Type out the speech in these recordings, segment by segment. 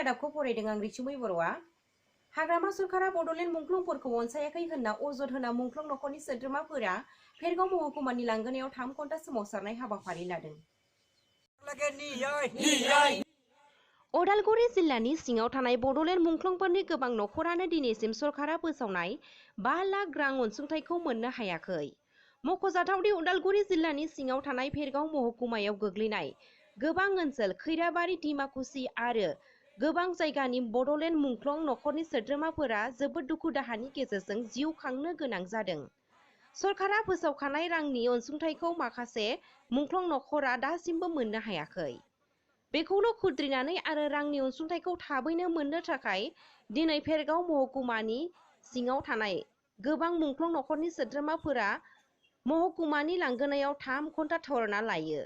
रादाबखौ फरायदों आं रिचुमै बर'आ। हाग्रामा सरकारा बड'लेण्ड मुंख्लंफोरखौ अनसायाखै होनना अजद होना मुंख्लं नखरनि सोद्रोमाफोरा फेरगाव महकुमानि लांगोनायाव 3 घन्टा सोमावसारनाय हाबाफारि लादों। उदालगुरि जिल्लानि सिङाव थानाय बड'लेण्ड मुंख्लंफोरनि गोबां नखरानो दिनैसिम सरकारा फोसावनाय 5 लाख रां अनसुंथाइखौ मोननो हायाखै। मख'जाथावदि उदालगुरि जिल्लानि सिङाव थानाय फेरगाव महकुमायाव गोग्लैनाय गोबां ओनसोल खैराबारि डिमाकुसि आरो गोबां जायगानि बड'लेण्ड मुंख्लं नखरनि सोद्रोमाफोरा जोबोद दुखु दाहानि गेजेरजों जिउ खांनो गोनां जादों। सरकारा फोसावखानाय रांनि अनसुंथाइखौ माखासे मुंख्लं नखरा दासिमबो मोननो हायाखै। बेखौनो खुद्रिनानै आरो रांनि अनसुंथाइखौ थाबैनो मोननो थाखाय दिनै फेरगाव महकुमानि सिङाव थानाय गोबां मुंख्लं नखरनि सोद्रोमाफोरा महकुमानि लांगोनायाव 3 घन्टा धरना लायो।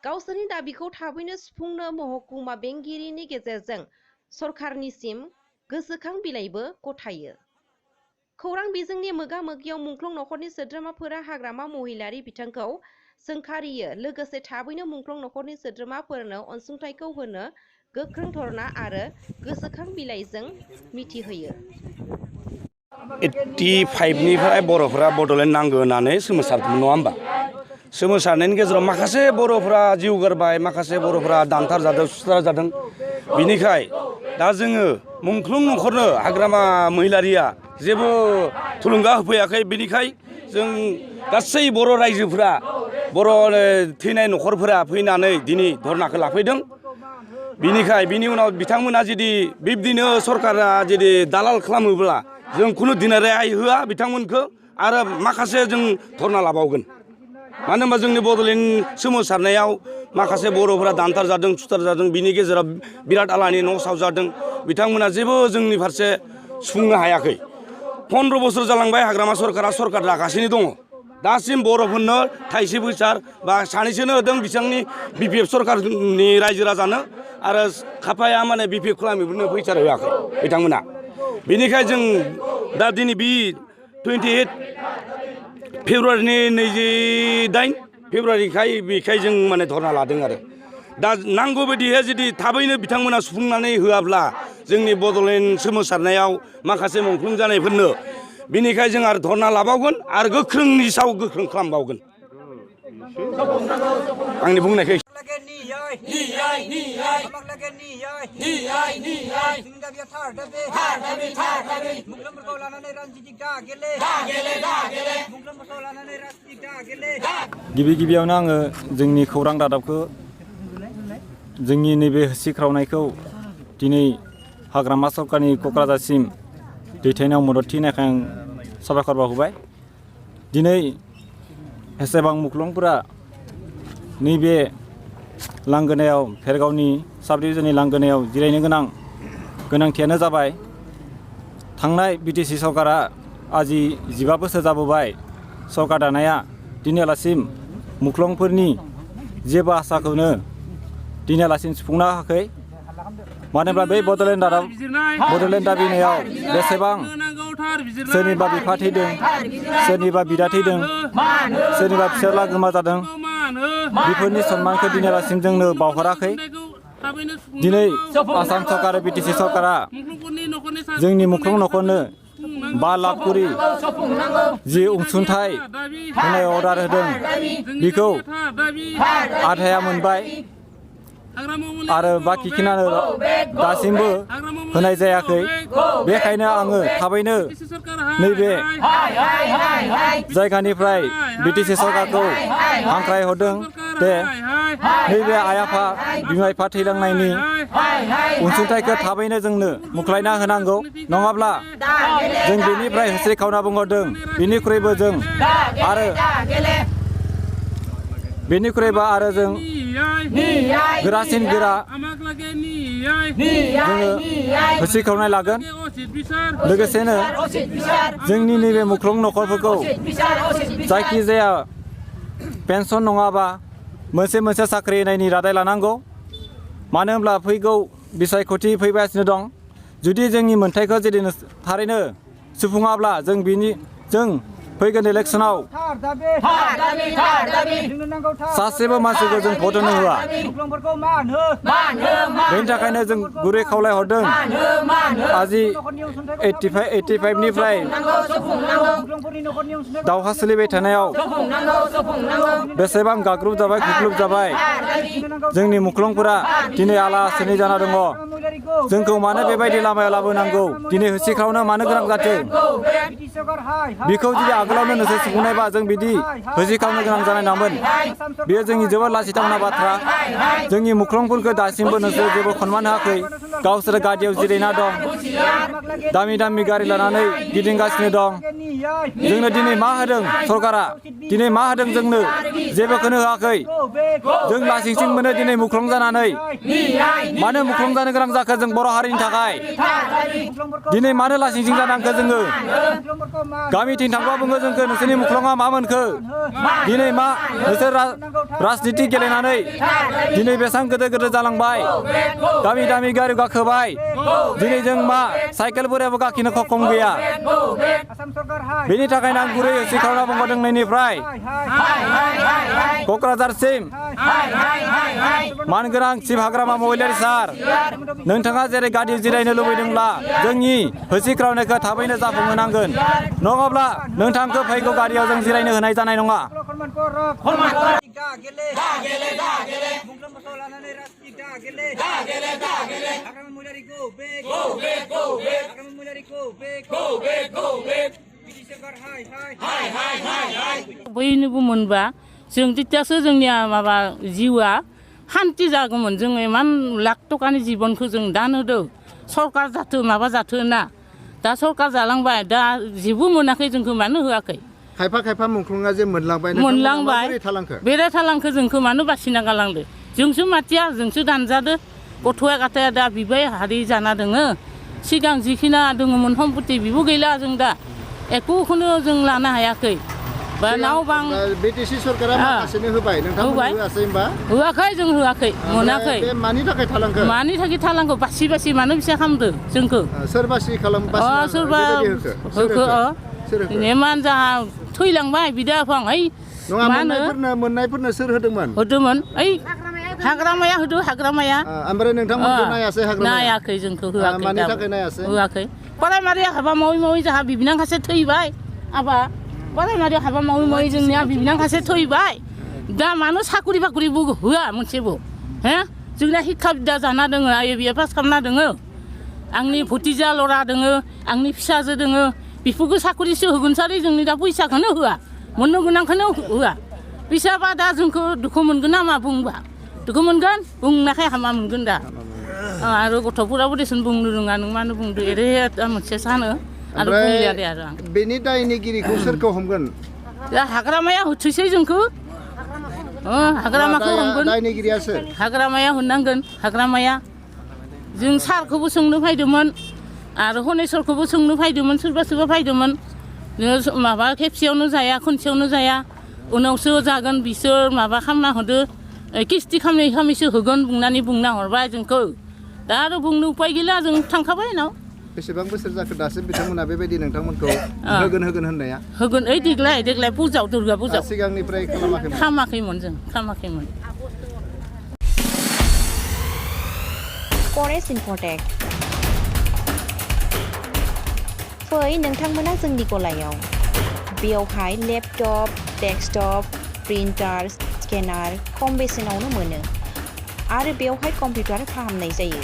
गावसोरनि दाबिखौ थाबैनो सुफुंनो महकुमा बेंगिरिनि गेजेरजों सरकारनिसिम गोसोखां बिलाइबो गथायो। खौरां बिजोंनि मोगा-मोगियाव मुंख्लं नखरनि सोद्रोमाफोरा हाग्रामा महिलारि बिथांखौ सोंखारियो, लोगोसे थाबैनो मुंख्लं नखरनि सोद्रोमाफोरनो अनसुंथाइखौ होनो गोख्रों धरना आरो गोसोखां बिलाइजों मिथिहोयो। 85 निफ्राय बर'फोरा बड'लेण्ड नांगौ होननानै सोमावसारदोंमोन नङा होमबा? सोमावसारनायनि गेजेराव माखासे बर'फोरा जिउ गारबाय, माखासे बर'फोरा दानथार जादों, सुथार जादों। बिनिखाय दा जोङो मुंख्लं नखरनो हाग्रामा महिलारिया जेबो थुलुंगा होफैयाखै। बिनिखाय जों गासै बर' रायजोफोरा बर' थैनाय नखरफोरा फैनानै दिनै धरनाखौ लाफैदों। बिनिखाय बिनि उनाव बिथांमोना जुदि बिब्दिनो सरकारा जुदि दालाल खालामोब्ला जों खुनु दिनै रेहाय होआ बिथांमोनखौ आरो माखासे जों धरना लाबावगोन। मानो होनबा जोंनि बड'लेण्ड सोमावसारनायाव माखासे बर'फोरा दानथार जादों, सुथार जादों। बिनि गेजेराव बिराद आलानि न' सावजादों। बिथांमोना जेबो जोंनि फारसे सुफुंनो हायाखै। 15 बोसोर जालांबाय हाग्रामा सरकारा सरकार जागासिनो दङ। दासिम बर'फोरनो थाइसे फैसा बा सानैसोनो होदों बिथांनि बिपिएफ सरकारनि रायजो राजानो आरो खाफाया माने बिपिएफ खालामैफोरनो फैसा होआखै बिथांमोना। बेनिखाय जों दा दिनै बे 28 फेब्रुवारिनि 28 फेब्रुवारिखाय बेखाय जों माने धरना लादों आरो दा नांगौ बायदियै जुदि थाबैनो बिथांमोना सुफुंनानै होआब्ला जोंनि बड'लेण्ड सोमावसारनायाव माखासे मुंख्लं जानायफोरनो बिनिखाय जों आरो धरना लाबावगोन आरो गोख्रोंनि सायाव गोख्रों खालामबावगोन। आंनि बुंनायखौ गिबियावनो आङो जोंनि खौरां रादाबखौ जोंनि नैबे होसिख्रावनायखौ दिनै हाग्रामा सरकारनि क'क्राझारसिम दैथायनायाव मददथि होनायखाय आं साबायखर बावबाय। दिनै एसेबां मुंख्लंफोरा नैबे लांगोनायाव फेरगावनि साब डिभिजननि लांगोनायाव जिरायनो गोनांथियानो जाबाय थांनाय बिटिसि सरकारा आजि 15 बोसोर जाबोबाय सरकार दानाया दिनैयालासिम मुंख्लंफोरनि जेबो आसाखौनो दिनैयालासिम सुफुंनो हायाखै। मानो होनब्ला बै बड'लेण्ड दाबिनायाव बेसेबां सोरनिबा बिफा थैदों, सोरनिबा बिदा थैदों, सोरनिबा फिसाज्ला गोमा जादों। बेफोरनि सन्मानखौ दिनैयालासिम जोंनो बावहराखै। दिनै आसाम सरकार आरो बिटिसि सरकारा जोंनि मुंख्लं नखरनो 5 लाख करि जि अनसुंथाइ होनाय अर्डार होदों बेखौ आधाया मोनबाय आरो बाखिखिनियानो दासिमबो होनाय जायाखै। बेखायनो आङो थाबैनो नैबे जायगानिफ्राय बिटिसि सरकारखौ हांख्रायहरदों दे नैबे आइ आफा बिमा बिफा थैलांनायनि अनसुंथाइखौ थाबैनो जोंनो मुख्लायना होनांगौ, नङाब्ला जों बेनिफ्राय होस्रिखावना बुंहरदों बेनिख्रुइबो जों जों गोरासिन गोरा जोङो होस्रिखावनाय लागोन। लोगोसेनो जोंनि नैबे मुंख्लं नखरफोरखौ जायखिजाया पेन्सन नङाबा मोनसे साख्रि होनायनि रादाय लानांगौ। मानो होनब्ला फैगौ बिसायख'थि फैगासिनो दं। जुदि जोंनि मोन्थाइखौ जुदि थारैनो सुफुङाब्ला जों फैगोन इलेक्सनाव सासेबो मानसिखौ जों भट होनो होआ बेनि थाखायनो जों गुरै खावलायहरदों आजि 85 निफ्राय दावहा सोलिबाय थानायाव बेसेबां गाग्रुब जाबाय खुख्लुब जाबाय जोंनि मुख्लंफोरा दिनै आलासिनि जाना दङ जोंखौ मानो बेबायदि लामायाव लाबोनांगौ दिनै होसिख्रावनो मानो गोनां जाथों बिखौ जुदि आगोलावनो नोंसोर सुफुंनायबा जों बिदि होसिख्रावनो गोनां जानाय नङामोन बेयो जोंनि जोबोद लाजिथावना बाथ्रा जोंनि मुख्लंफोरखौ दासिमबो नोंसोर जेबो सनमान होआखै गावसोर गारियाव जिरायना दं दामि दामि गारि लानानै गिदिंगासिनो दं जोंनो दिनै मा होदों सरकारा दिनै मा होदों जोंनो जेबोखौनो होआखै जों लासिंसिं मोनो दिनै मुख्लं जानानै मानो मुख्लं जानो गोनां जाखो जों बर' हारिनि थाखाय दिनै मानो लासिंसिं जानांखो जोङो गामिथिं थांबा बुङो जोंखौ नोंसोरनि मुख्लङा मा मोनखो दिनै मा नोंसोर राजनिति गेलेनानै दिनै बेसेबां गोदो गोदो जालांबाय दामि दामि गारि गाखोबाय दिनै जों मा साइकेलफोराबो गाखिनो खम गैया बेनि थाखायनो आं गुरै होसिख्रावना बुंहरदों नैनिफ्राय क'क्राझारसिम मानगोनां चिफ हाग्रामा महिलारि सार नोंथाङा जेरै गारि जिरायनो लुबैदोंब्ला जोंनि होसिख्रावनायखौ थाबैनो जाफुंहोनांगोन नङाब्ला नोंथांखौ फैगौ गारियाव जों जिरायनो होनाय जानाय नङा बयनोबो मोनबा जों तितियासो जोंनिया माबा जिउआ शान्ति जागौमोन जों इमान लाख टकानि जिबनखौ जों दान होदों सरकार जाथो माबा जाथो ना दा सरकार जालांबाय दा जेबो मोनाखै जोंखौ मानो होआखै खायफा मुंख्लङा जे मोनलांबाय बेराय थालांखो जोंखौ मानो बासिना गालांदो जोंसो माथिया जोंसो दानजादो गथ'आ गथाया दा बिबाय हारि जाना दोङो सिगां जिखिना दङमोन सम्पति बिबो गैला जों दा एकखौनो जों लानो हायाखै बा नाव बां बिटिसि सरकारा माखासेनो होबाय नोंथांमोन होआसै होमबा होआखै जों होआखै मोनाखै मानि थाखाय थालांखो बासि मानो फिसा खालामदो जोंखौ सोर बासि खालाम सोरबा होखो नेमान जाहा थैलांबाय बिदा आफां ओइ मोननायफोरनो सोर होदोंमोन ओइ हाग्रामाया होदो हाग्रामाया ओमफ्राय नोंथांमोनखौ नायासै हाग्रामाया नायाखै जोंखौ होआखै मानि थाखाय नायासै होआखै प्राइमारि हाबा मावै जाहा बिबिनांखासे थैबाय आबा प्राइमारि हाबा मावै जोंनिया बिबिनांखासे थैबाय दा मानो साकुरि बाकुरिबो होआ मोनसेबो हे जोंना शिक्षा बिद्या जाना दोङो IABA पास खालामना दोङो आंनि भतिजा लरा दोङो आंनि फिसाजो दोङो बेफोरखौ साकुरिसो होगोन सारै जोंनि दा फैसाखौनो होआ मोननो गोनांखौनो होआ फैसाबा दा जोंखौ दुखु मोनगोन ना मा बुंबा दुखु मोनगोन बुंनाखाय हामा मोनगोन दा आरो गथ'फोराबो देसन बुंनो रोङा नों मानो बुंदो एरै मोनसे सानो आरो बुंलिया दे आरो बेनि दायनिगिरिखौ सोरखौ हमगोन दा हाग्रामाया होथैसै जोंखौ हाग्रामाखौ हमगोन दायनिगिरिया सोर हाग्रामाया होननांगोन हाग्रामाया जों सारखौबो सोंनो फैदोंमोन आरो हनेस्वरखौबो सोंनो फैदोंमोन सोरबा फैदोंमोन माबा खेबसेयावनो जाया खनसेयावनो जाया उनावसो जागोन बिसोर माबा खालामना होदो किस्ति खालामैसो होगोन बुंना हरबाय जोंखौ दा आरो बुंनो उपाय गैला जों थांखाबाय उनाव बेसेबां बोसोर जाखो दासिम बिथांमोना बेबायदि नोंथांमोनखौ होगोन होननाया होगोन ओइ देग्लाय फुजाव दुर्गा फुजाव सिगांनिफ्राय खालामाखैमोन फरेस्ट इनफटेक फै नोंथांमोना जोंनि गलायाव बेयावहाय लेपटप डेस्कटप प्रिन्टार स्केनार खम बेसेनावनो मोनो आरो बेयावहाय कम्पिउटार फाहामनाय जायो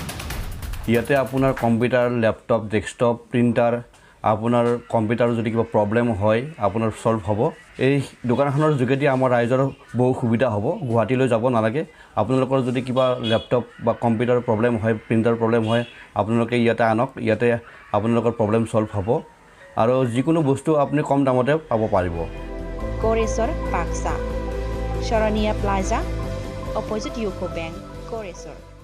ইয়াতে আপোনাৰ কম্পিউটাৰ লেপটপ ডেস্কটপ প্ৰিণ্টাৰ আপোনাৰ কম্পিউটাৰৰ যদি কিবা প্ৰব্লেম হয় আপোনাৰ সলভ হ'ব এই দোকানখনৰ যোগেদি আমাৰ ৰাইজৰ বহু সুবিধা হ'ব গুৱাহাটীলৈ যাব নালাগে আপোনালোকৰ যদি কিবা লেপটপ বা কম্পিউটাৰ প্ৰব্লেম হয় প্ৰিণ্টাৰ প্ৰব্লেম হয় আপোনালোকে ইয়াতে আনক ইয়াতে আপোনালোকৰ প্ৰব্লেম সলভ হ'ব আৰু যিকোনো বস্তু আপুনি কম দামতে পাব পাৰিব গড়েশ্বৰ Baksa Saraniya plaza opposite UCO bank গড়েশ্বৰ